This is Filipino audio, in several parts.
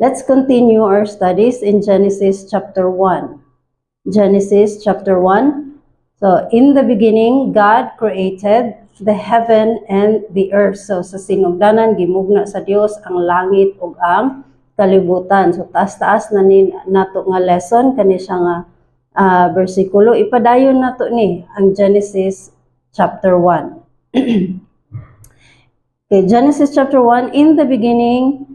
Let's continue our studies in Genesis chapter 1. Genesis chapter 1. So, in the beginning, God created the heaven and the earth. So, sa sinugdanan, gimugna sa Dios ang langit ug ang kalibutan. So, taas-taas na nato nga lesson, kani siya nga versikulo. Ipadayon nato ni ang Genesis chapter 1. Okay, Genesis chapter 1, in the beginning,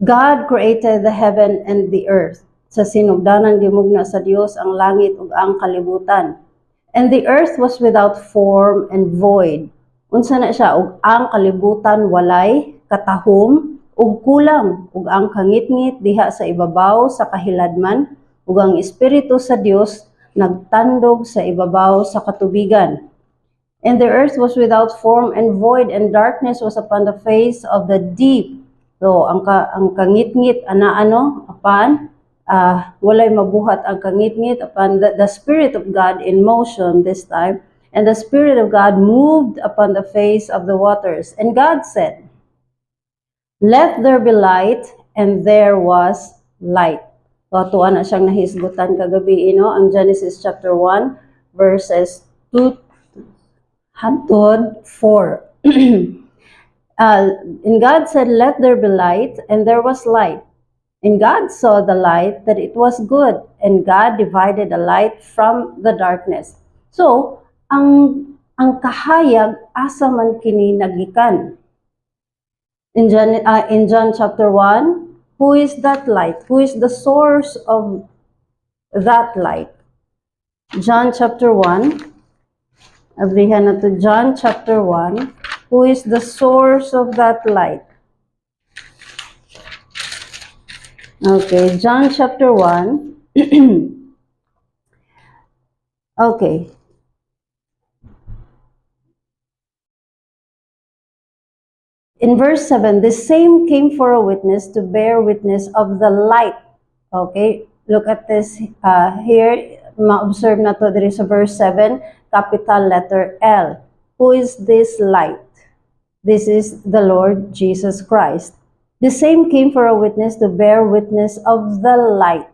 God created the heaven and the earth. Sa sinugdanan gimugna sa Dios ang langit ug ang kalibutan. And the earth was without form and void. Unsa na siya, ug ang kalibutan walay katahom ug kulang, ug ang kangit-ngit diha sa ibabaw sa kahiladman, ug ang espiritu sa Dios nagtandog sa ibabaw sa katubigan. And the earth was without form and void, and darkness was upon the face of the deep. So, ang kangit-ngit, apan, walay mabuhat ang kangit-ngit, upon the Spirit of God in motion this time. And the Spirit of God moved upon the face of the waters. And God said, "Let there be light," and there was light. So, tuwa na siyang nahisgutan kagabi, ang Genesis chapter 1, verses 2 hangtod 4. And God said, "Let there be light," and there was light. And God saw the light that it was good, and God divided the light from the darkness. So, ang kahayag asa man kini nagikan. In John chapter 1, who is that light? Who is the source of that light? John chapter 1. Abrihan na to John chapter 1. Who is the source of that light? Okay, John chapter 1. Okay. In verse 7, the same came for a witness to bear witness of the light. Okay, look at this here. Ma-observe na to, there is a verse 7, capital letter L. Who is this light? This is the Lord Jesus Christ. The same came for a witness to bear witness of the light,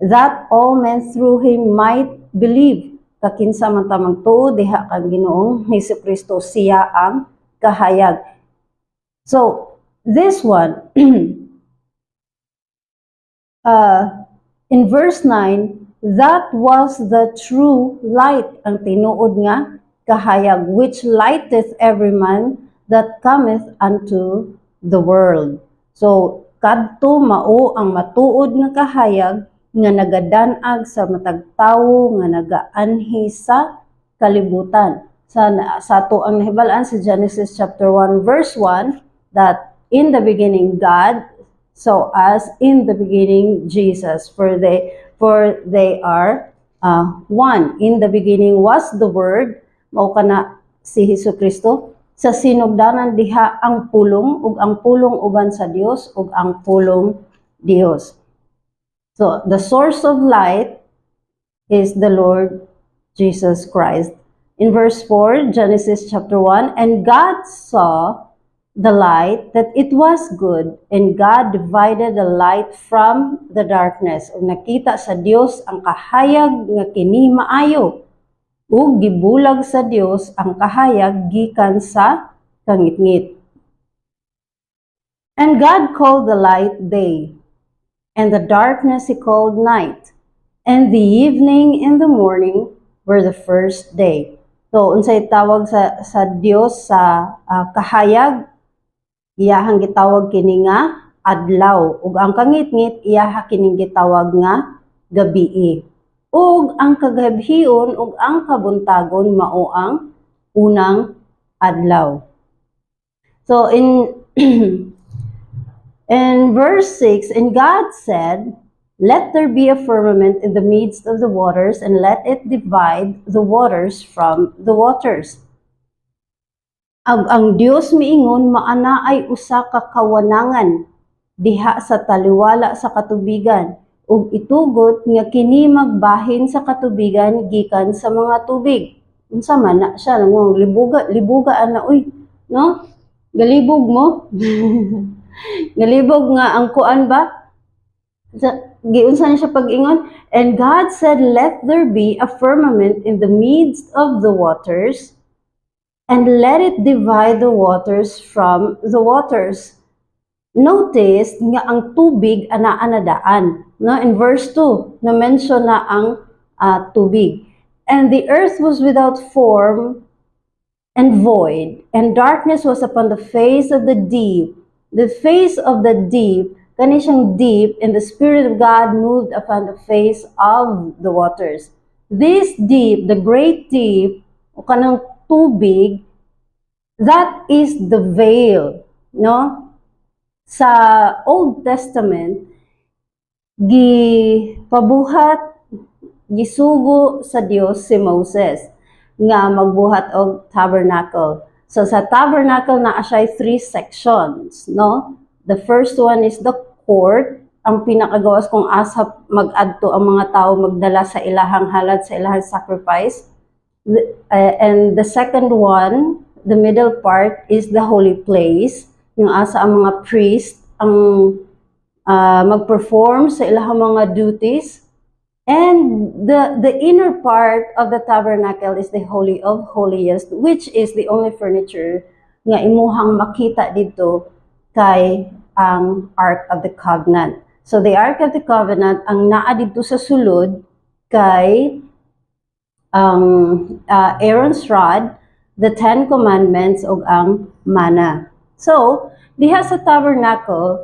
that all men through him might believe. Kakinsa man tamang tuod diha kang Ginoong Hesukristo, siya ang kahayag. So, this one, in verse 9, that was the true light, ang tinuod nga kahayag, which lighteth every man that cometh unto the world. So, kadto mao ang matuod nga kahayag nga nagadanag sa matag tawo nga nagaanhi sa kalibutan. Sa to ang nahibalaan sa Genesis chapter 1 verse 1, that in the beginning God, so as in the beginning Jesus, for they are one. In the beginning was the Word, mao kana si Hesukristo. Sa sinugdanan diha ang pulong, ug ang pulong uban sa Dios, ug ang pulong Dios. So, the source of light is the Lord Jesus Christ. In verse 4, Genesis chapter 1, and God saw the light that it was good, and God divided the light from the darkness. Ug nakita sa Dios ang kahayag nga kini maayo, ug gibulag sa Dios ang kahayag gikan sa kangit-ngit. And God called the light day, and the darkness he called night, and the evening and the morning were the first day. So, unsay tawag sa Dios sa kahayag, iyahang gitawag kini nga adlaw, ug ang kangit-ngit iyaha kining gitawag nga gabii. Ug ang kagabhion ug ang kabuntagon mao ang unang adlaw. So in verse 6, and God said, "Let there be a firmament in the midst of the waters, and let it divide the waters from the waters." Ang Dios miingon, maana ay usa ka kawanangan diha sa taliwala sa katubigan, ug itugot nga kini magbahin sa katubigan gikan sa mga tubig. Unsa man na siya nang libuga ana uy, no? Galibog mo. Nalibog nga ang kuan ba? Giunsa na siya pag-ingon? And God said, let there be a firmament in the midst of the waters, and let it divide the waters from the waters. Notice nga ang tubig anaa na daan. No? In verse 2, na-mention na ang tubig. And the earth was without form and void, and darkness was upon the face of the deep. The face of the deep, kani siyang deep, and the Spirit of God moved upon the face of the waters. This deep, the great deep, o kanang tubig, that is the veil. No? Sa Old Testament, gisugo sa Dios si Moses nga magbuhat og tabernacle. So sa tabernacle na siya 3 sections, no? The first one is the court, ang pinakagawas kung asa mag-adto ang mga tao magdala sa ilahang halad, sa ilahang sacrifice. And the second one, the middle part, is the holy place, yung asa ang mga priest ang mag-perform sa ilahang mga duties. And the inner part of the tabernacle is the Holy of Holiest, which is the only furniture nga imuhang makita dito kay ang Ark of the Covenant. So the Ark of the Covenant ang naa dito sa sulod kay Aaron's rod, the 10 Commandments ug ang manna. So diha sa tabernacle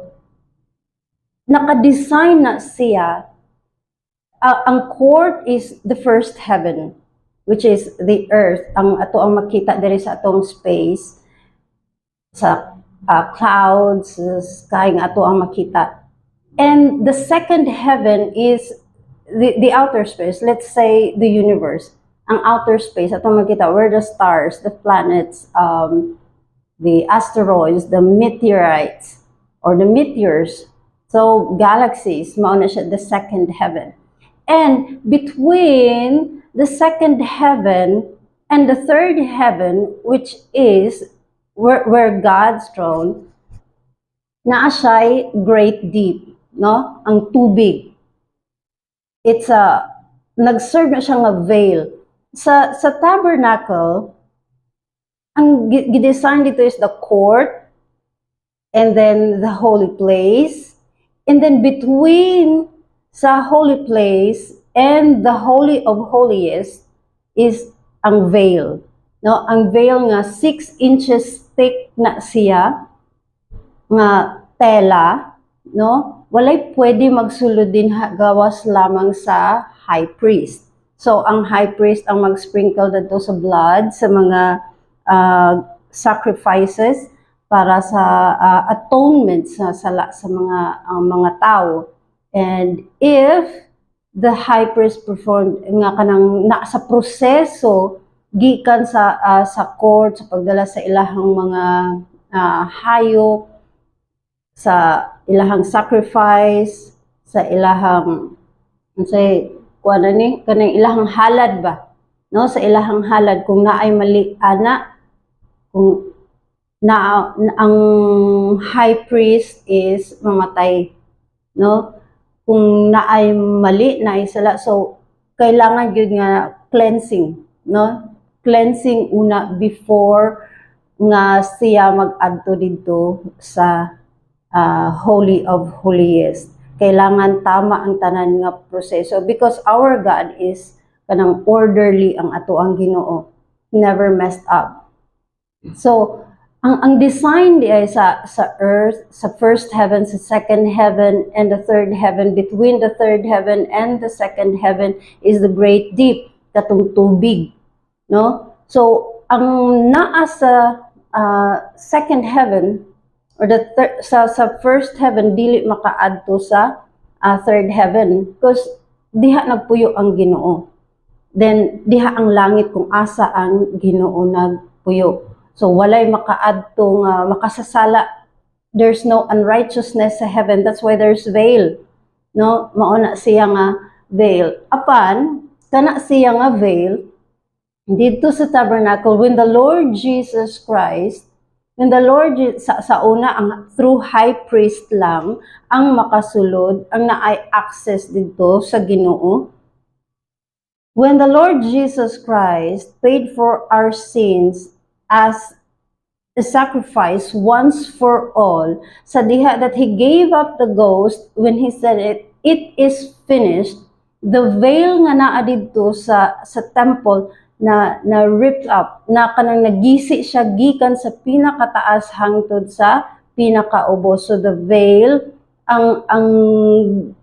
naka-design na siya. Ang court is the first heaven, which is the earth. Ang ato ang makita diri sa atong space, sa clouds, sa sky nga ato ang makita. And the second heaven is the outer space. Let's say the universe. Ang outer space, ato makita where the stars, the planets, the asteroids, the meteorites, or the meteors. So galaxies, mao na siya the second heaven. And between the second heaven and the third heaven, which is where God's throne, naa siya'y great deep, no? Ang tubig. It's nag-serve na siya nga veil. Sa tabernacle, ang gidesign dito is the court, and then the holy place, and then between sa holy place and the Holy of Holiest is ang veil. No? Ang veil nga 6 inches thick na siya, nga tela, no? Walay pwede magsulod din gawas lamang sa high priest. So ang high priest ang mag-sprinkle dito sa blood sa mga sacrifices para sa atonement sa sala sa mga tao. And if the high priest performed nga kanang na sa proseso gikan sa court sa pagdala sa ilahang mga hayop, sa ilahang sacrifice, sa ilahang say kuan ni kanang ilahang halad ba, no? Sa ilahang halad kung naay mali ana, kung ang high priest is mamatay, no? Kung naay mali, naay sala, so kailangan gyud nga cleansing, no? Cleansing una before nga siya mag-adto dito sa Holy of Holiest. Kailangan tama ang tanan nga proseso because our God is kanang orderly ang ato ang Ginoo. Never messed up. So ang design di ay sa earth, sa first heaven, sa second heaven, and the third heaven, between the third heaven and the second heaven is the great deep, katong tubig, no? So ang naa sa second heaven or sa first heaven dili makaadto sa third heaven because diha nagpuyo ang Ginoo. Then diha ang langit kung asa ang Ginoo nagpuyo. So walay makaadto nga makasasala. There's no unrighteousness sa heaven. That's why there's veil. No, mao na siya nga veil. Apan kana siya nga veil dito sa tabernacle when the Lord Jesus Christ When the Lord, sa una, through high priest lang, ang makasulod, ang naay access dito sa Ginoo. When the Lord Jesus Christ paid for our sins as a sacrifice once for all, sa diha that He gave up the ghost when He said it is finished, the veil nga naa didto sa temple na ripped up, na kanang nagisi siya gikan sa pinakataas hangtod sa pinakaubos. So the veil ang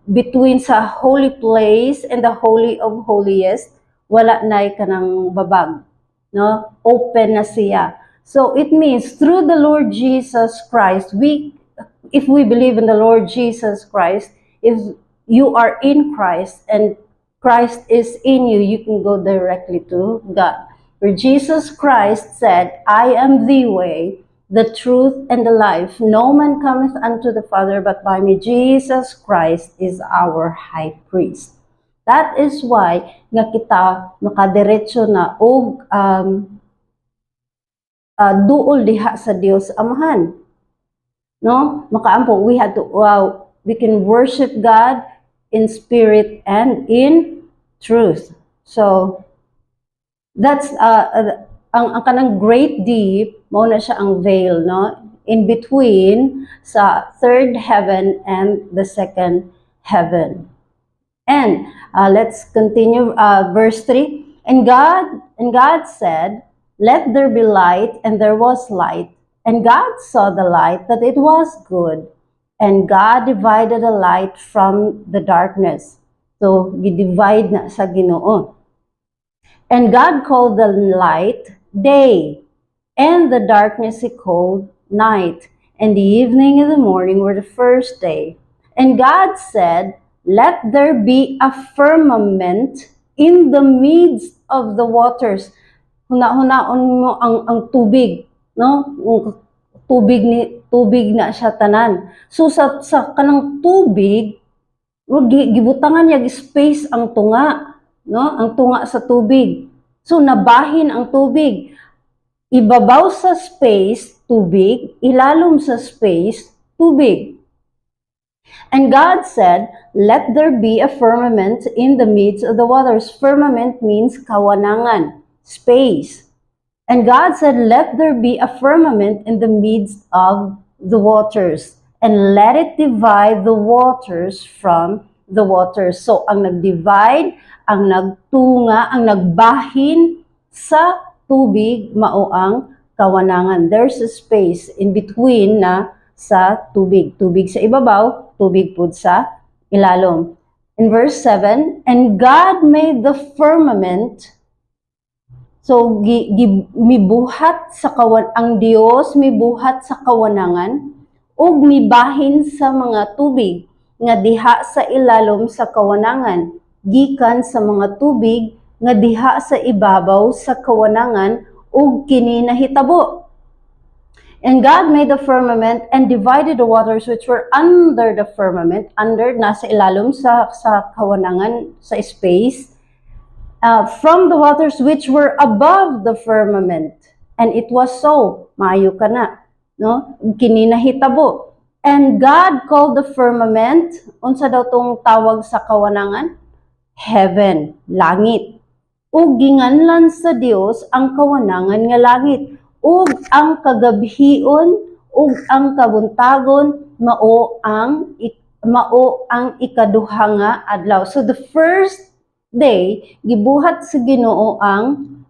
between sa holy place and the holy of holiest, wala nay kanang babag, no? Open na siya. So it means through the Lord Jesus Christ, if we believe in the Lord Jesus Christ, if you are in Christ and Christ is in you, you can go directly to God. Where Jesus Christ said, I am the way, the truth, and the life. No man cometh unto the Father but by me. Jesus Christ is our high priest. That is why nga kita makadiretso na og duol diha sa Dios Amahan. No? Makaampo, we can worship God in spirit and in truth. So that's ang kanang great deep, mao na siya ang veil, no? In between sa third heaven and the second heaven. And let's continue verse 3. And God said, let there be light, and there was light. And God saw the light that it was good. And God divided the light from the darkness. So, gi-divide na sa Ginoo. And God called the light day, and the darkness He called night. And the evening and the morning were the first day. And God said, let there be a firmament in the midst of the waters. Huna-hunaon mo ang tubig, no? Tubig na siya tanan. So sa kanang tubig, gibutangan yag space ang tunga, no? Ang tunga sa tubig. So nabahin ang tubig. Ibabaw sa space, tubig, ilalom sa space, tubig. And God said, let there be a firmament in the midst of the waters. Firmament means kawanangan, space. And God said, let there be a firmament in the midst of the waters, and let it divide the waters from the waters. So, ang nag-divide, ang nagtunga, ang nagbahin sa tubig, mao ang kawanangan. There's a space in between na sa tubig. Tubig sa ibabaw, tubig pud sa ilalom. In verse 7, and God made the firmament. So, mibuhat sa ang Dios mibuhat sa kawanangan ug mibahin sa mga tubig nga diha sa ilalom sa kawanangan, gikan sa mga tubig nga diha sa ibabaw sa kawanangan ug kini nahitabo. And God made the firmament and divided the waters which were under the firmament, under nasa ilalom sa kawanangan, sa space, from the waters which were above the firmament. And it was so. Maayo ka na. No? Kini nahitabo. And God called the firmament, unsa daw tong tawag sa kawanangan? Heaven, langit. Ug ginganlan sa Dios ang kawanangan nga langit. Ug ang kagabhion, ug ang kabuntagon, mao ang ikaduha nga adlaw. So the first day, gibuhat sa Ginoo ang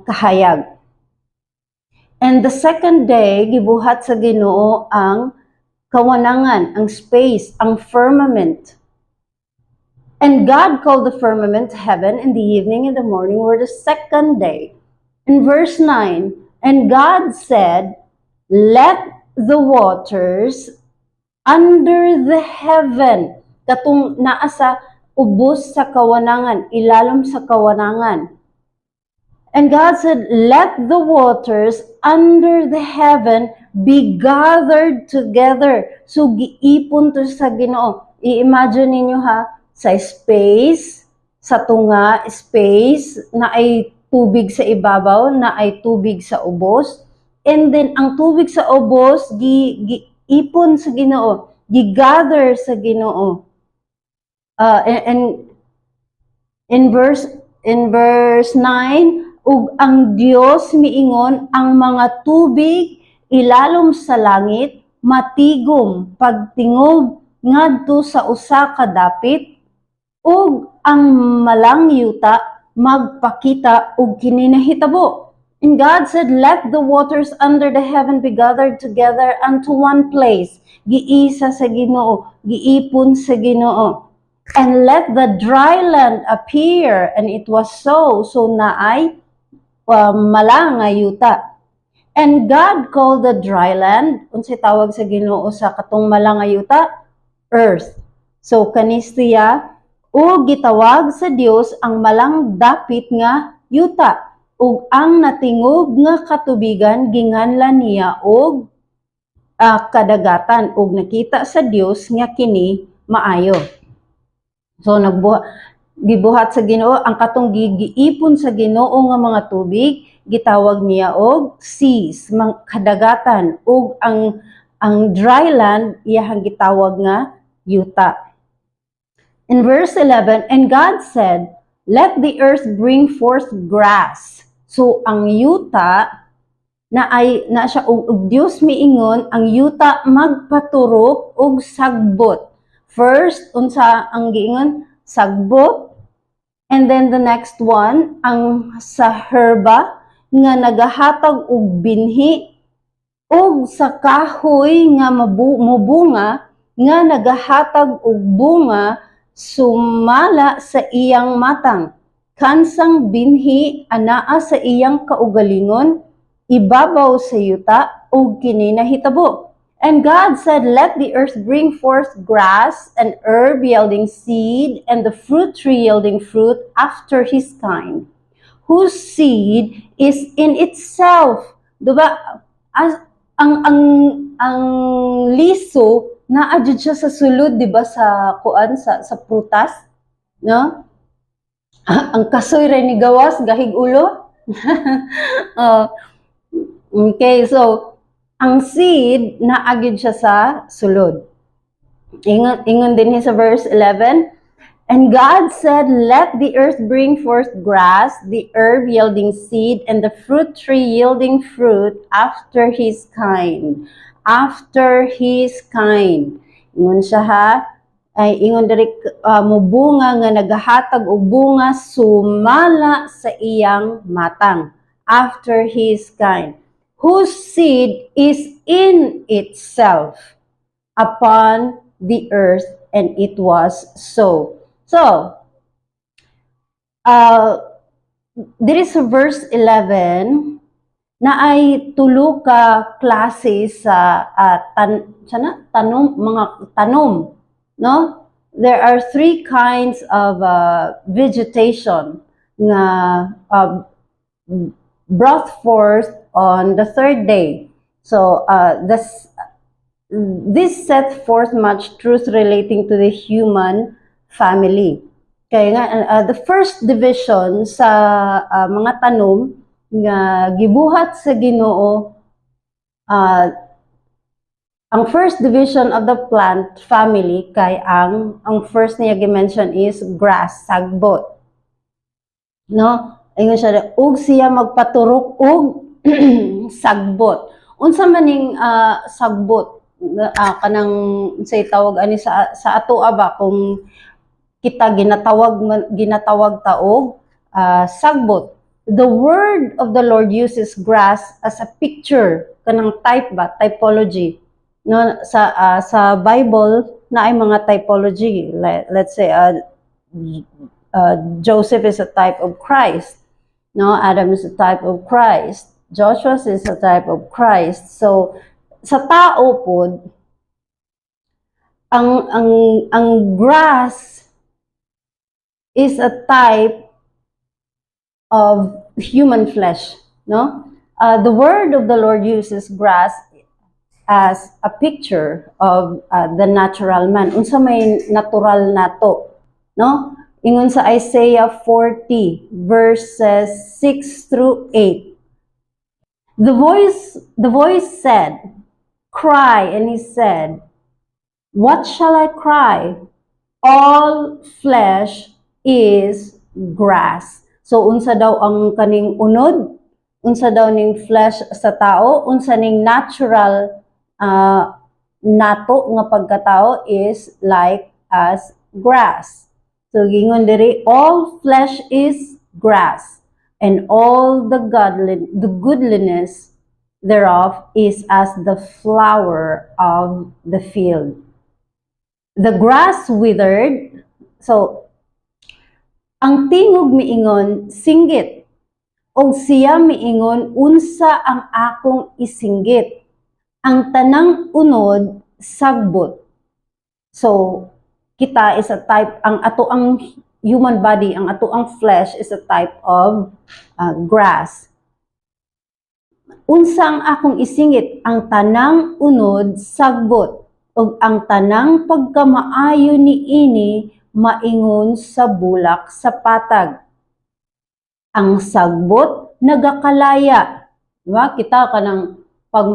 kahayag. And the second day, gibuhat sa Ginoo ang kawanangan, ang space, ang firmament. And God called the firmament heaven, and the evening and the morning were the second day. In verse 9, and God said, let the waters under the heaven, katong naa sa ubos sa kawanangan, ilalom sa kawanangan. And God said, let the waters under the heaven be gathered together. So, giipon to sa Ginoo. I-imagine ninyo ha, sa space, sa tunga, space, na ay tubig sa ibabaw, na ay tubig sa ubos. And then ang tubig sa ubos ipon sa Ginoo, gigather sa Ginoo. And in verse 9, ug ang Dios miingon ang mga tubig ilalom sa langit matigom pagtingob ngadto sa usa ka dapit, ug ang malang yuta magpakita og kini nahitabo. And God said, let the waters under the heaven be gathered together unto one place. Giisa sa Ginoo, giipon sa Ginoo. And let the dry land appear. And it was so. So naay malang nga yuta. And God called the dry land, unsay tawag sa Ginoo sa katong malang nga yuta? Earth. So kanistiya, o gitawag sa Dios ang malang dapit nga yuta. Ug ang natingob nga katubigan ginganlan niya og kadagatan, ug nakita sa Dios nga kini maayo. So gibuhat sa Ginoo ang katong giipon sa Ginoo nga mga tubig, gitawag niya og seas, kadagatan, ug ang dry land iyang gitawag nga yuta. In verse 11, and God said, let the earth bring forth grass. So ang yuta na siya og Dios miingon ang yuta magpaturok og sagbot. First unsa ang giingon? Sagbot. And then the next one ang sa herba nga nagahatag og binhi, og sa kahoy nga mubunga nga nagahatag og bunga sumala sa iyang matang. Kansang binhi anaa sa iyang kaugalingon, ibabaw sa yuta o kini nahitabo. And God said, let the earth bring forth grass and herb yielding seed, and the fruit tree yielding fruit after his kind, whose seed is in itself. Diba? Ang liso naadjud siya sa sulod, diba, sa kuan sa prutas, no? Ang kasoy rin ni gawas, gahig ulo. Okay, so, ang seed, naagid siya sa sulod. Ingon din sa verse 11, and God said, let the earth bring forth grass, the herb yielding seed, and the fruit tree yielding fruit after his kind. After his kind. Ingon siya ha, ay ingon diri mubunga nga nagahatag og bunga sumala sa iyang matang, after his kind, whose seed is in itself upon the earth, and it was so. So there is a verse 11 na ay tulo ka klase sa mga tanom. No? There are three kinds of vegetation nga brought forth on the third day. So this set forth much truth relating to the human family. Kaya nga, the first division sa mga tanom nga gibuhat sa Ginoo, ang first division of the plant family kay ang first niya gi-mention is grass, sagbot. No? Ingon siya, ug siya magpaturok og sagbot. Unsa man ning sagbot? Kanang say tawag ani sa ato ba kung kita ginatawag ta og sagbot. The word of the Lord uses grass as a picture, kanang type ba, typology. No, sa Bible na ay mga typology. Let's say Joseph is a type of Christ. No, Adam is a type of Christ. Joshua is a type of Christ. So sa tao pod ang grass is a type of human flesh, no? The word of the Lord uses grass as a picture of the natural man. Unsa may natural nato, no? Ingon sa Isaiah 40 verses 6 through 8. The voice said, "Cry," and he said, "What shall I cry? All flesh is grass." So unsa daw ang kaning unod? Unsa daw ning flesh sa tao? Unsa ning natural nato nga pagkatao is like as grass. So gingon diri, all flesh is grass, and all the goodliness thereof is as the flower of the field. The grass withered. So ang tingog miingon, singgit. O siya miingon, unsa ang akong isinggit. Ang tanang unod, sagbot. So, kita is a type, ang ato ang human body, ang ato ang flesh is a type of grass. Unsa ang akong isingit, ang tanang unod, sagbot. O ang tanang pagkamaayo ni ini, maingon sa bulak sa patag. Ang sagbot, nagakalaya. Diba? Kita ka ng pag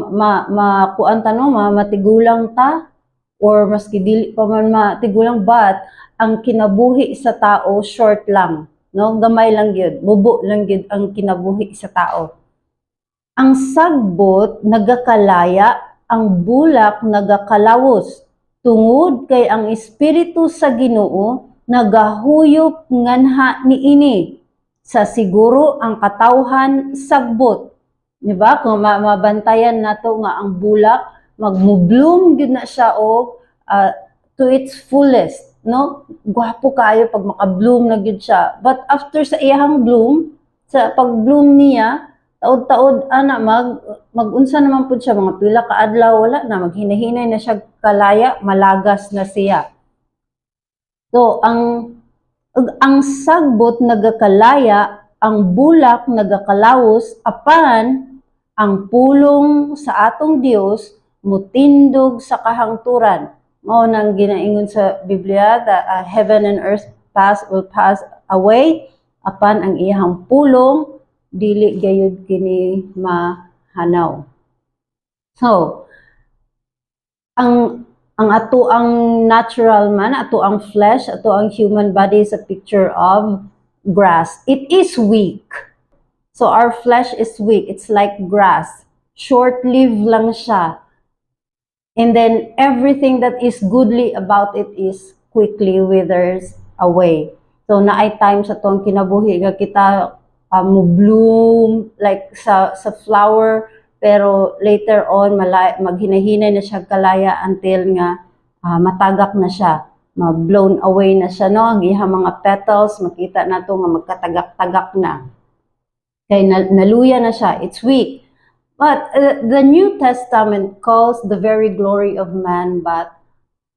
makuan tanong, matigulang ta, or maski dili pa man matigulang, but ang kinabuhi sa tao short lang, no? Gamay lang gyud, bubo lang gyud ang kinabuhi sa tao. Ang sagbot nagakalaya, ang bulak nagakalawos, tungod kay ang espiritu sa Ginoo nagahuyop nganha niini. Sa siguro ang katawhan sagbot. Diba? Kung mabantayan nato nga ang bulak magmo-bloom gyud na siya og to its fullest, no? Gwapo kayo pag maka-bloom na gyud siya. But after sa iyang bloom, sa pag-bloom niya, taod-taod ana magunsa naman pud siya, mga pila ka adlaw wala na, maghinahinay na siya kalaya, malagas na siya. So ang sagbot nagakalaya, ang bulak nagakalawos, apan ang pulong sa atong Dios mutindog sa kahangturan. Mao nang ginaingon sa Biblia that heaven and earth will pass away, apan ang iyang pulong dili gayud kini mahanaw. So ang ato ang natural man, ato ang flesh, ato ang human body is a picture of grass. It is weak. So our flesh is weak. It's like grass. Short-lived lang siya. And then everything that is goodly about it is quickly withers away. So naay time sa tong kinabuhi nga kita mo bloom like sa flower, pero later on maghinahinay na siya kalaya until nga matagak na siya, ma-blown away na siya, no? Ang iyang mga petals makita nato nga magkatagak-tagak na. Kay naluya na siya, it's weak. But the New Testament calls the very glory of man but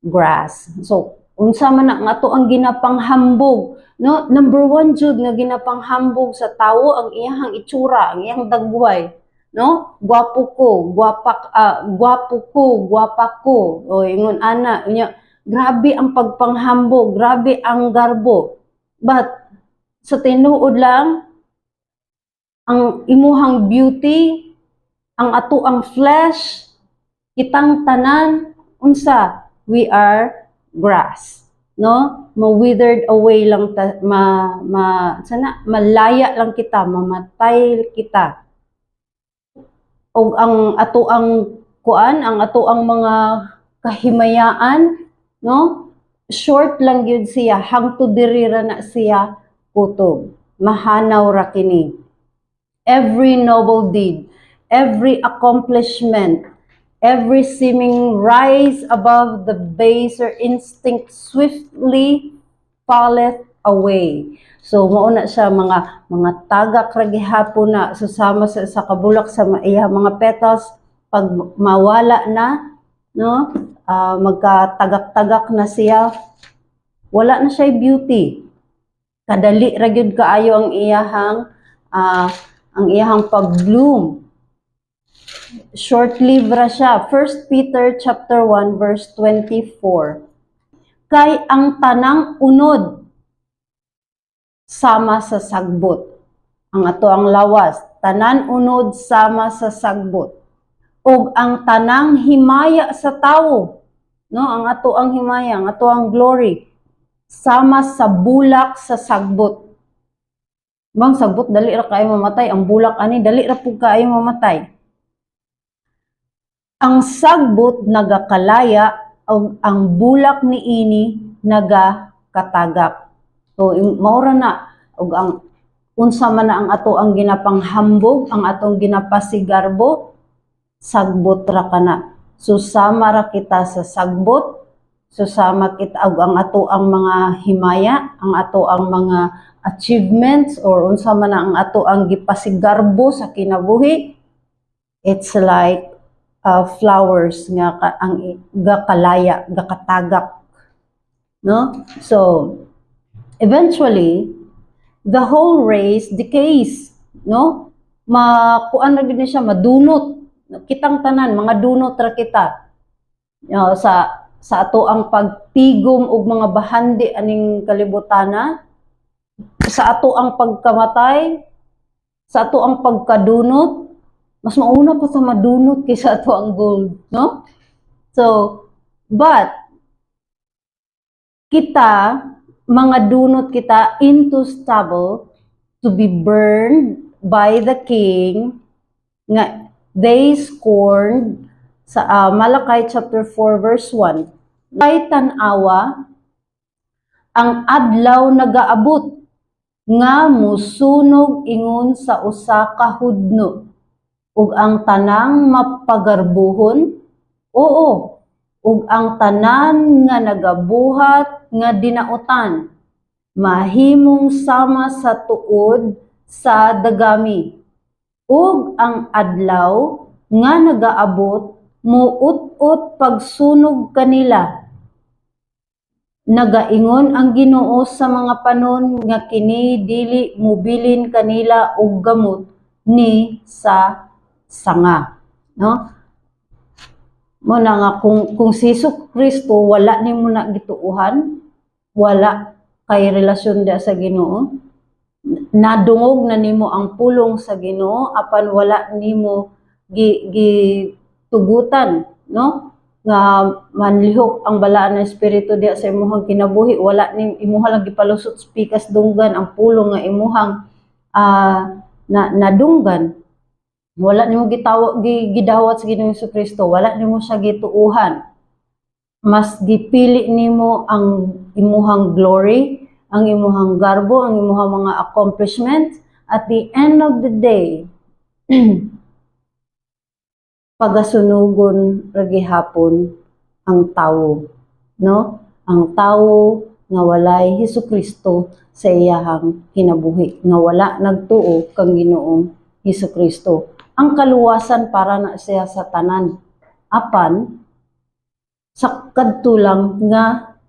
grass. So unsa man ang ato ang ginapanghambog, no? Number one jud nga ginapanghambog sa tawo ang iyang itsura, ang iyang dagway, no? Gwapo ko, gwapa ko. O ingon ana, grabe ang pagpanghambog, grabe ang garbo. But sa tinuod lang ang imuhang beauty, ang ato ang flesh, kitang tanan, unsa, we are grass, no? Ma-withered away lang ta, malaya lang kita, mamatay kita. O ang ato ang kuan, ang ato ang mga kahimayaan, no? Short lang gyud siya, hangtod diri ra na siya kutob. Mahanaw ra kini. Every noble deed, every accomplishment, every seeming rise above the baser instinct swiftly falleth away. So mao na siya mga tagak ra gihapon na susama sa kabulak sa iya mga petals, pag mawala na, no? Magkatagak-tagak na siya, wala na siya beauty. Kadali ra gyud kaayo ang iyahang pag-bloom. Short-lived ra siya. 1 Peter chapter 1 verse 24. Kay ang tanang unod sama sa sagbot. Ang ato ang lawas, tanan unod sama sa sagbot. Ug ang tanang himaya sa tawo, no, ang ato ang himaya, ang ato ang glory, sama sa bulak sa sagbot. Bang sagbot dali ra kaayo mamatay, ang bulak ani dali ra pud kaayo mamatay. Ang sagbot nagakalaya ug ang bulak niini nagakatagak. So maura na ug ang unsa man na ang ato ang ginapanghambog, ang atong ginapasigarbo, sagbot ra kana. Susama ra kita sa sagbot, susama kita og ang ato ang mga himaya, ang ato ang mga achievements or unsa man na ang ato ang gipasigarbo sa kinabuhi. It's like flowers nga ang gakalaya, gakatagak, no? So eventually the whole race decays, no? Makuan ra gid siya, madunot. Kitang tanan mga dunot ra kita. Sa ato ang pagtigom og mga bahandi aning kalibutana, sa ato ang pagkamatay, sa ato ang pagkadunot, mas mauna pa sa madunot kaysa ato ang gold, no? So, but kita mga dunot kita into stubble to be burned by the king nga they scorned sa Malachi chapter 4 verse 1. Kay tan-awa ang adlaw nagaabot nga musunog ingon sa usa ka hudno ug ang tanang mapagarbuhon, oo, ug ang tanan nga nagabuhat nga dinautan mahimong sama sa tuod sa dagami. Ug ang adlaw nga nagaabot muut-ut pagsunog kanila. Nagaingon ang Ginoo sa mga panon nga kini dili mobilin kanila og gamot ni sa sanga, no? Mo na nga kung si Kristo wala nimo na gituuhan, wala kay relasyon dia sa Ginoo, nadungog na nimo ang pulong sa Ginoo apan wala nimo gitugutan, no? Nga manlihok ang balaan ng espiritu diya sa imuhang kinabuhi, wala nim imuha lang gipalusot pikas dunggan ang pulong nga imuhang nadunggan, wala nimo gidawat sa Ginoong Kristo, wala nimo siya gituuhan. Mas gipili nimo ang imuhang glory, ang imuhang garbo, ang imuhang mga accomplishments. At the end of the day, pagasunugon ra gihapon ang tawo, no? Ang tawo nga walay Hesukristo sa iyahang kinabuhi, nga wala nagtuo kang Ginoong Hesukristo. Ang kaluwasan para na siya sa tanan. Apan sa kadto lang nga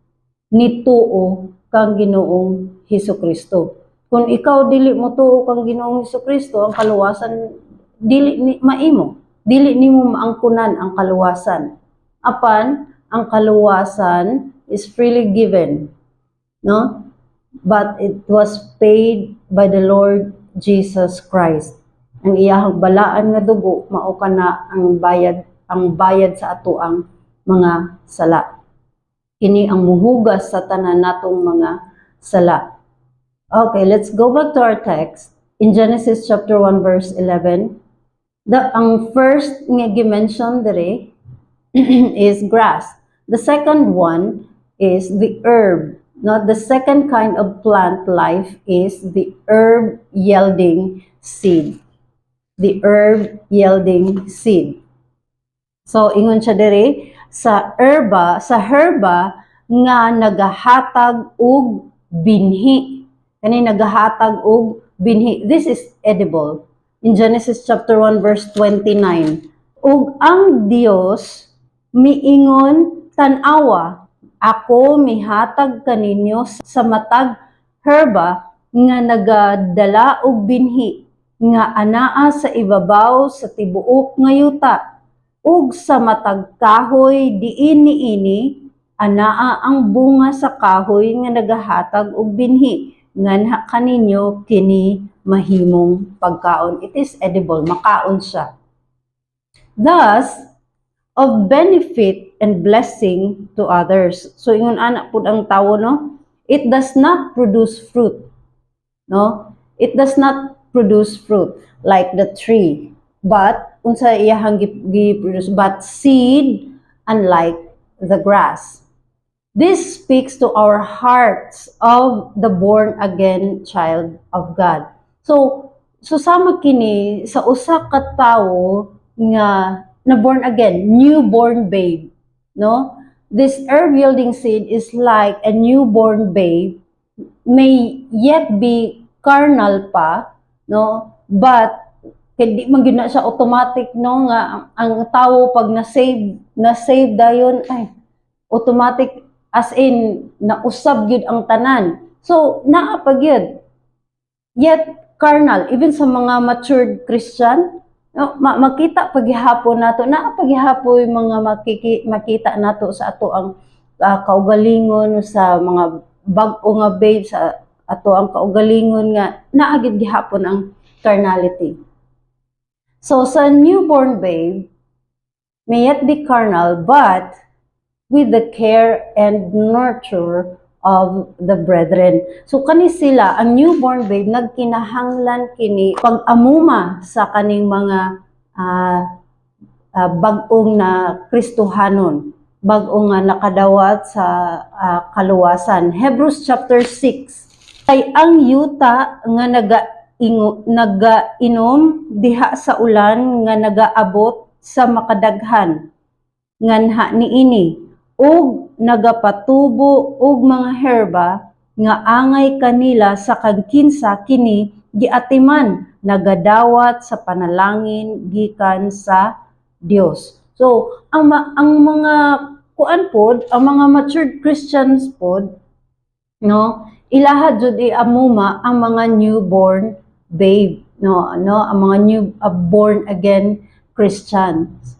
nituo kang Ginoong Hesukristo. Kung ikaw dili mo tuo kang Ginoong Hesukristo, ang kaluwasan dili maimo. Dili nimo maangkunan ang kaluwasan. Apan ang kaluwasan is freely given, no? But it was paid by the Lord Jesus Christ. Ang iyahang balaan nga dugo mao kana ang bayad sa ato ang mga sala. Kini ang muhugas sa tanan natong mga sala. Okay, let's go back to our text in Genesis chapter 1 verse 11. Ang first nga gi-mention dere is grass. The second one is the herb. Not the second kind of plant life is the herb yielding seed. The herb yielding seed. So ingon siya dere sa herba nga nagahatag og binhi. Kani nagahatag og binhi. This is edible. In Genesis chapter 1 verse 29. Ug ang Dios miingon, tan-awa, ako mihatag kaninyo sa matag herba nga nagadala og binhi nga anaa sa ibabaw sa tibuok nga yuta, ug sa matag kahoy diin niini anaa ang bunga sa kahoy nga nagahatag og binhi nganha kaninyo kini mahimong pagkaon. It is edible, makaon siya. Thus, of benefit and blessing to others. So, ingon anak pud ang tawo, no? It does not produce fruit, no? It does not produce fruit like the tree, but unsa iyahang gi-produce, but seed unlike the grass. This speaks to our hearts of the born-again child of God. So sama kini sa usa ka tawo nga na born again, newborn babe, no? This herb-yielding seed is like a newborn babe, may yet be carnal pa, no? But hindi man gyud na siya automatic, no, nga ang tawo pag na-save dayon ay automatic, as in nausab gyud ang tanan. So naa pa gyud, yet carnal, even sa mga matured Christian, no, makita paghihapon nato, naa paghihapon yung mga makita nato sa ato ang kaugalingon, sa mga bag-o nga babe, sa ato ang kaugalingon nga naa gyud gihapon ang carnality. So sa newborn babe, may yet be carnal, but with the care and nurture of the brethren. So kani sila, ang newborn babe, nagkinahanglan kini pag-amuma sa kaning mga bag-ong na Kristohanon, bag-ong nga nakadawat sa kaluwasan. Hebrews chapter 6. Ay ang yuta nga nagainom diha sa ulan nga nagaabot sa makadaghan nganha niini, ug nagapatubo og mga herba nga angay kanila sa kagkinsa kini giatiman, nagadawat sa panalangin gikan sa Dios. So ang mga kuan pod, ang mga matured Christians pod, no, ilaha jud iamuma ang mga newborn babe, no, ang mga born again Christians.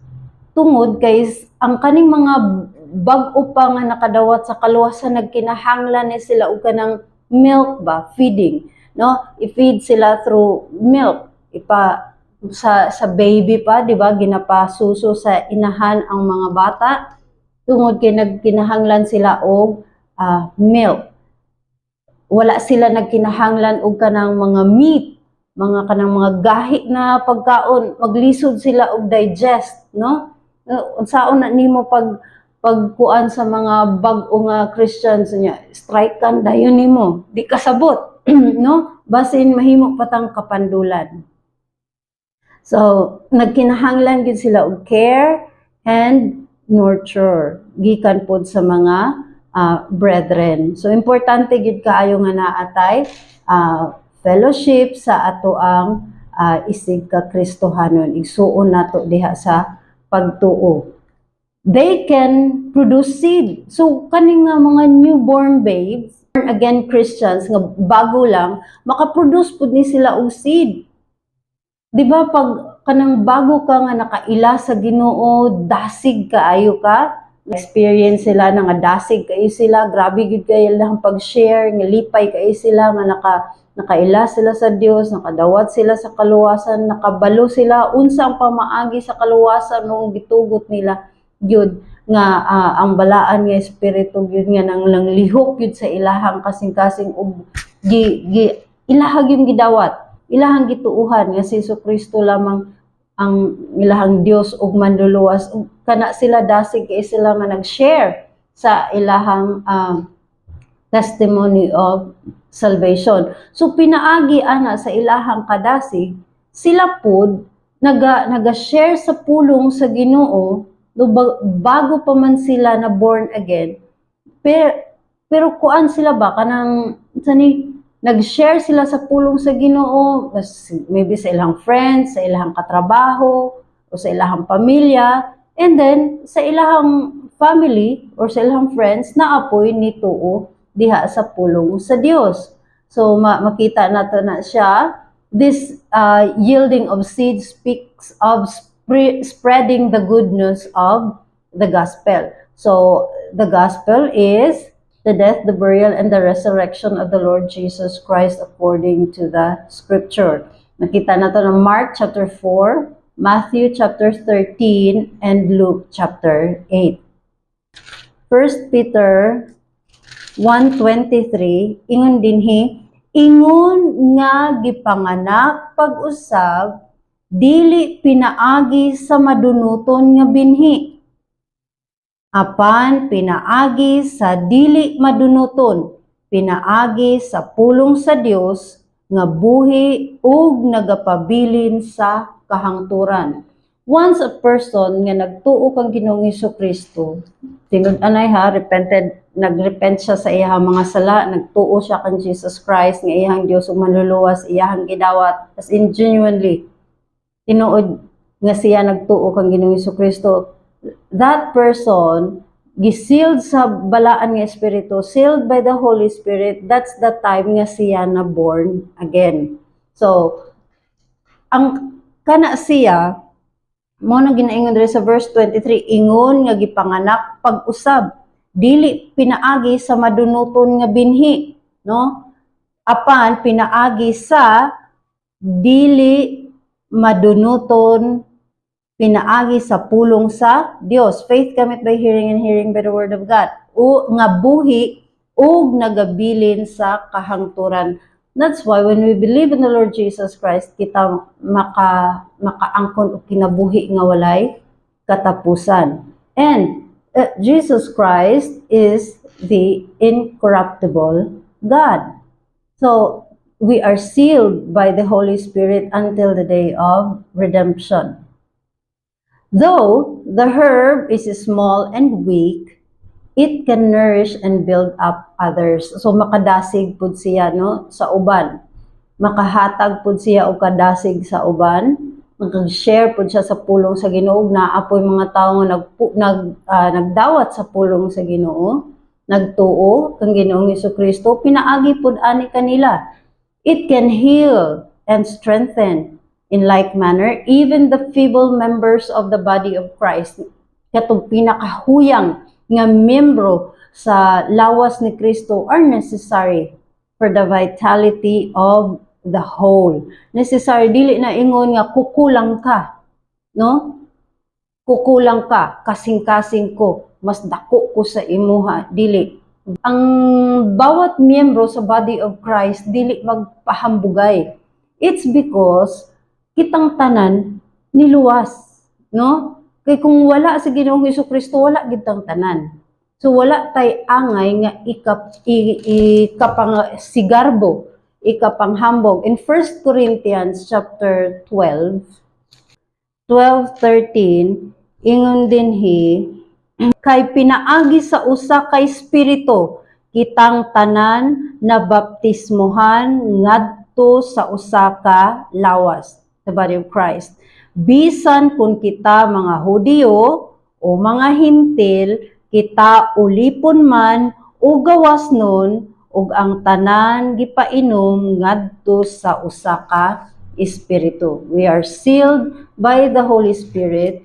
Tungod kay ang kaning mga bag-o pa nga nakadawat sa kaluwasan, nagkinahanglan ni sila og kanang milk ba, feeding, no? I-feed sila through milk. Sa baby pa, di ba, ginapasuso sa inahan ang mga bata, tungod kay nagkinahanglan sila og milk. Wala sila nagkinahanglan og kanang mga meat, kanang mga gahi na pagkaon, maglisod sila og digest, no? Unsaon na nimo pagkuan sa mga bag-o nga Christians niya, strike kan dayon nimo, di kasabot, no? Basin mahimo patang kapandulan. So nagkinahanglan gid sila og care and nurture gikan pod sa mga brethren. So importante gid kaayo nga naatay fellowship sa ato ang isig ka Kristohanon, igsuon nato diha sa pagtuo. They can produce seed. So kaning nga mga newborn babes, born again Christians nga bago lang, makaproduce pud ni sila og seed. Di ba pag kanang bago ka nga nakaila sa Ginoo, dasig kaayo ka, experience sila na nga dasig kayo sila, grabe gid kayo lang pag-share, nga lipay kayo sila nga nakaila sila sa Dios, nakadawat sila sa kaluwasan, nakabalo sila unsa ang pamaagi sa kaluwasan noong gitugot nila gyud nga ang balaan nga espiritu gyud nga nang lihok gyud sa ilahang kasing-kasing ug ilahag yung gidawat, ilahang gituuhan nga si Jesucristo lamang ang ilahang Dios ug manluluwas, ug kana sila dasig kay sila nga nag-share sa ilahang testimony of salvation. So pinaagi ana sa ilahang kadasig, sila pod naga-share sa pulong sa Ginoo bago pa man sila na born again. Pero kuan sila ba kanang nag-share sila sa pulong sa Ginoo, maybe sa ilang friends, sa ilang katrabaho, o sa ilang pamilya, and then sa ilang family or sa ilang friends na apoy ni tuo diha sa pulong sa Dios. So makita nato na siya, this yielding of seed speaks of spreading the good news of the gospel. So the gospel is the death, the burial, and the resurrection of the Lord Jesus Christ according to the Scripture. Nakita nato ng Mark chapter 4, Matthew chapter 13, and Luke chapter 8. 1 Peter 1:23, ingon dinhi, ingon nga gipanganak pag-usab, dili pinaagi sa madunuton nga binhi. Apan pinaagi sa dili madunuton, pinaagi sa pulong sa Dios nga buhi ug nagapabilin sa kahangturan. Once a person nga nagtuo kang Ginoong Hesukristo, tinud-anay ha, nagrepent siya sa iyang mga sala, nagtuo siya kang Jesus Christ, nga iyang Dios ug manluluwas, iyang gidawat, as in genuinely, tinuod nga siya nagtuo kang Ginoong Hesukristo, that person, gisealed sa balaan nga Espiritu, sealed by the Holy Spirit, that's the time nga siya na born again. So, ang kana siya, mo na ginaingon diri sa verse 23, ingon nga gipanganak pag-usab, dili pinaagi sa madunuton nga binhi, no? Apan pinaagi sa dili madunuton, pinaagi sa pulong sa Dios. Faith cometh by hearing, and hearing by the word of God. O nga buhi ug nagabilin sa kahangturan. That's why when we believe in the Lord Jesus Christ, kita makaangkon o kinabuhi nga walay katapusan. And Jesus Christ is the incorruptible God. So, we are sealed by the Holy Spirit until the day of redemption. Though the herb is small and weak, it can nourish and build up others. So makadasig pud siya no sa uban. Makahatag pud siya og kadasig sa uban. Mag-share pud siya sa pulong sa Ginoo. Naapoy mga tawo nga nagdawat sa pulong sa Ginoo, nagtuo kang Ginoong Hesukristo, pinaagi pud ani kanila. It can heal and strengthen in like manner even the feeble members of the body of Christ. Katong pinakahuyang nga membro sa lawas ni Kristo are necessary for the vitality of the whole. Necessary, dili na ingon nga kukulang ka, no? Kukulang ka, kasing-kasing ko, mas dako ko sa imuha, dili. Ang bawat miyembro sa body of Christ dili magpahambugay. It's because kitang tanan niluwas, no? Kay kung wala sa Ginoong Hesukristo, wala gitang tanan. So wala tay angay nga ikapang sigarbo, ikapanghambog. In 1 Corinthians chapter 12:13, ingon dinhi, kay pinaagi sa usa ka espiritu kitang tanan na baptismuhan ngadto sa usa ka lawas, the body of Christ. Bisan kung kita mga Hudiyo o mga Hintil, kita ulipon man o gawas nun, ug ang tanan gipainom ngadto sa usa ka espiritu. We are sealed by the Holy Spirit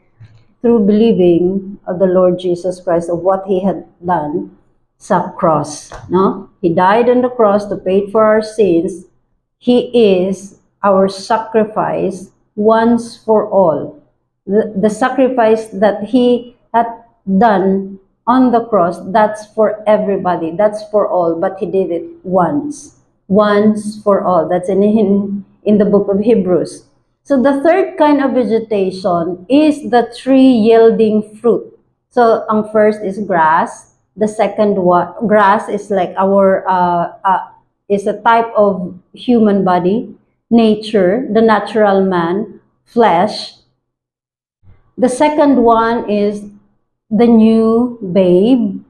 through believing of the Lord Jesus Christ, of what He had done sa cross. No? He died on the cross to pay for our sins. He is our sacrifice once for all. The sacrifice that He had done on the cross, that's for everybody, that's for all, but He did it once for all. That's in the book of Hebrews. So the third kind of vegetation is the tree yielding fruit. So ang first is grass. The second one, grass is like our is a type of human body, nature, the natural man, flesh. The second one is the new babe,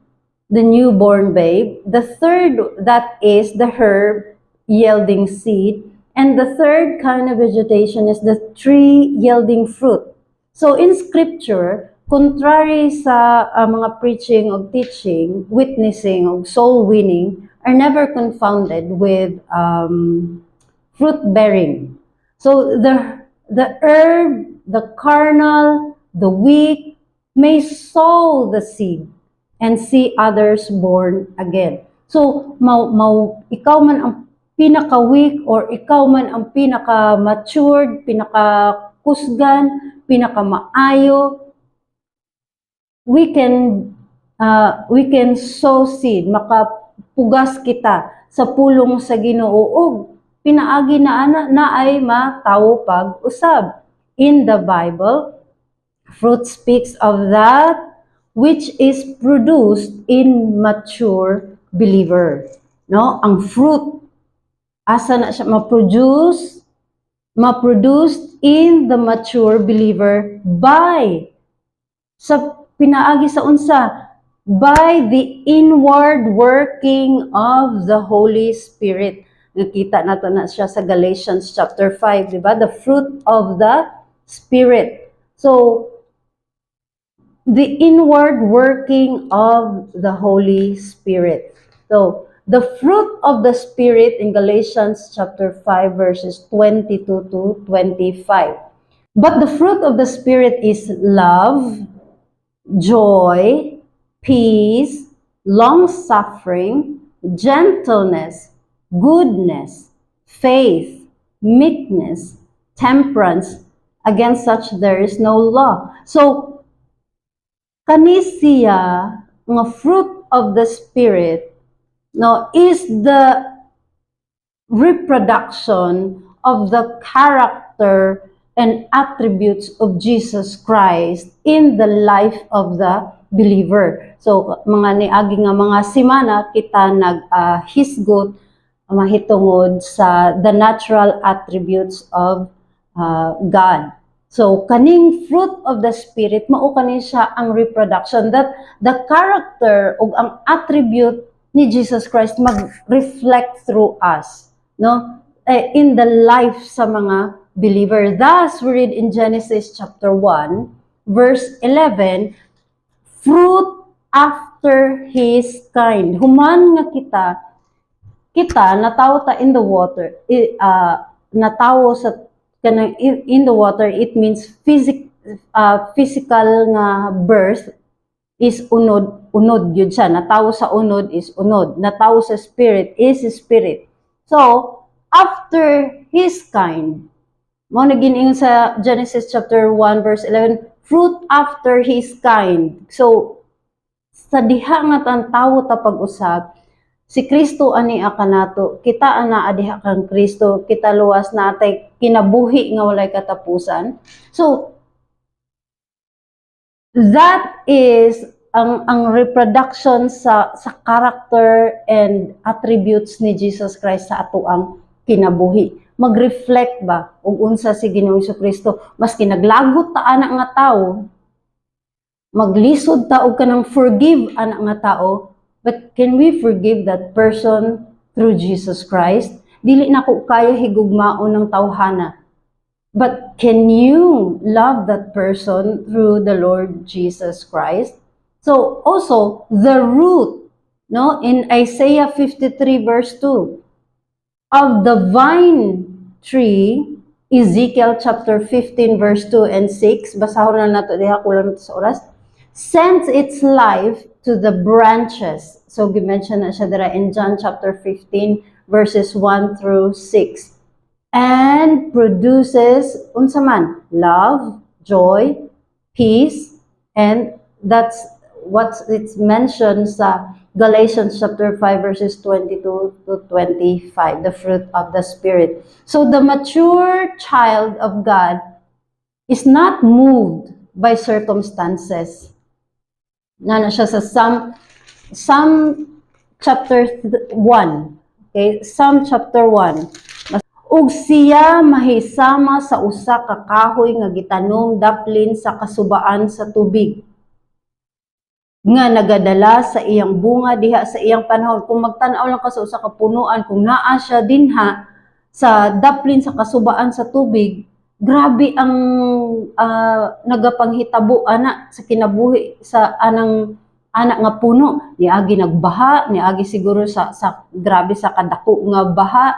the newborn babe. The third, that is the herb yielding seed. And the third kind of vegetation is the tree yielding fruit. So in scripture, contrary sa mga preaching o teaching, witnessing o soul winning are never confounded with fruit bearing. So the herb, the carnal, the weak may sow the seed and see others born again. So, ikaw man ang pinaka-weak or ikaw man ang pinaka-matured, pinaka-kusgan, pinaka-maayo, we can sow seed, makapugas kita sa pulong sa Ginoo ug pinaagi na ay matawo pag-usab. In the Bible, fruit speaks of that which is produced in mature believer. No? Ang fruit, asa na siya ma-produced in the mature believer sa pinaagi sa unsa, by the inward working of the Holy Spirit. Nakita nato na siya sa Galatians chapter 5, di ba? The fruit of the Spirit. So, the inward working of the Holy Spirit. So, the fruit of the Spirit in Galatians chapter 5 verses 22 to 25. But the fruit of the Spirit is love, joy, peace, long-suffering, gentleness, goodness, faith, meekness, temperance. Against such there is no law. So, kani siya nga fruit of the Spirit, no, is the reproduction of the character and attributes of Jesus Christ in the life of the believer. So, mga niagi nga mga simana, kita nag-hisgot, mahitungod sa the natural attributes of God. So, kaning fruit of the Spirit, mao kani siya ang reproduction, that the character o ang attribute ni Jesus Christ mag-reflect through us, no? In the life sa mga believer. Thus, we read in Genesis chapter 1, verse 11, fruit after His kind. Human nga kita natawo ta in the water, natawo sa kanang in the water, it means physical nga birth is unod yun siya. Natawo sa unod is unod. Natawo sa spirit is spirit. So, after His kind, mo naging sa Genesis chapter 1 verse 11, fruit after His kind. So, sa diha nga tan tawo ta pag-usab, si Kristo ani akanato, kita ana adiha kang Kristo, kita luwas natay kinabuhi nga walay katapusan. So, that is ang reproduction sa character and attributes ni Jesus Christ sa atoang kinabuhi. Mag-reflect ba og unsa si Ginoong Kristo, maski naglagot ta ana nga tawo, maglisod ta og kanang forgive ana nga tawo. But can we forgive that person through Jesus Christ? Dili na ko kaya higugmaon ng tawhana. But can you love that person through the Lord Jesus Christ? So also, the root, no, in Isaiah 53 verse 2, of the vine tree, Ezekiel chapter 15 verse 2 and 6, basahon na nato diha kulang sa oras, sends its life to the branches. So, gimension na siya dira in John chapter 15, verses 1 through 6. And produces, unsa man, love, joy, peace, and that's what it's mentioned sa Galatians chapter 5, verses 22 to 25, the fruit of the Spirit. So, the mature child of God is not moved by circumstances. Na siya sa Psalm chapter 1. Okay, Psalm chapter 1. Ug siya mahisama sa usa ka kahoy nga gitanom daplin sa kasubaan sa tubig, nga nagadala sa iyang bunga diha sa iyang panahon. Kung magtan-aw lang ka sa usa ka punuan, kung naa siya dinha sa daplin sa kasubaan sa tubig, grabe ang nagapanghitabo ana sa kinabuhi sa anak nga puno. Niagi nagbaha, niagi siguro sa grabe sa kadako nga baha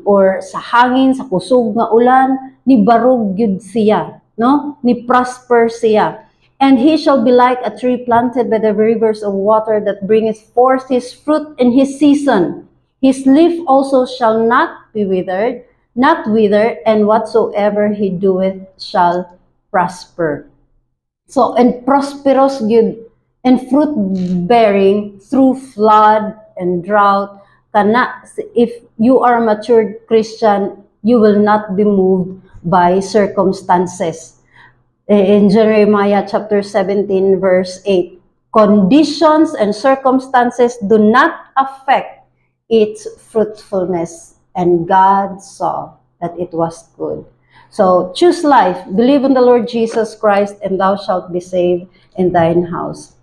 or sa hangin, sa kusog nga ulan, ni barog gyud siya, no? Ni prosper siya. And he shall be like a tree planted by the rivers of water that bringeth forth his fruit in his season. His leaf also shall not be withered, not wither, and whatsoever he doeth shall prosper. So, and prosperous good and fruit bearing through flood and drought. If you are a matured Christian, you will not be moved by circumstances. In Jeremiah chapter 17 verse 8, conditions and circumstances do not affect its fruitfulness, and God saw that it was good. So choose life, believe in the Lord Jesus Christ, and thou shalt be saved in thine house.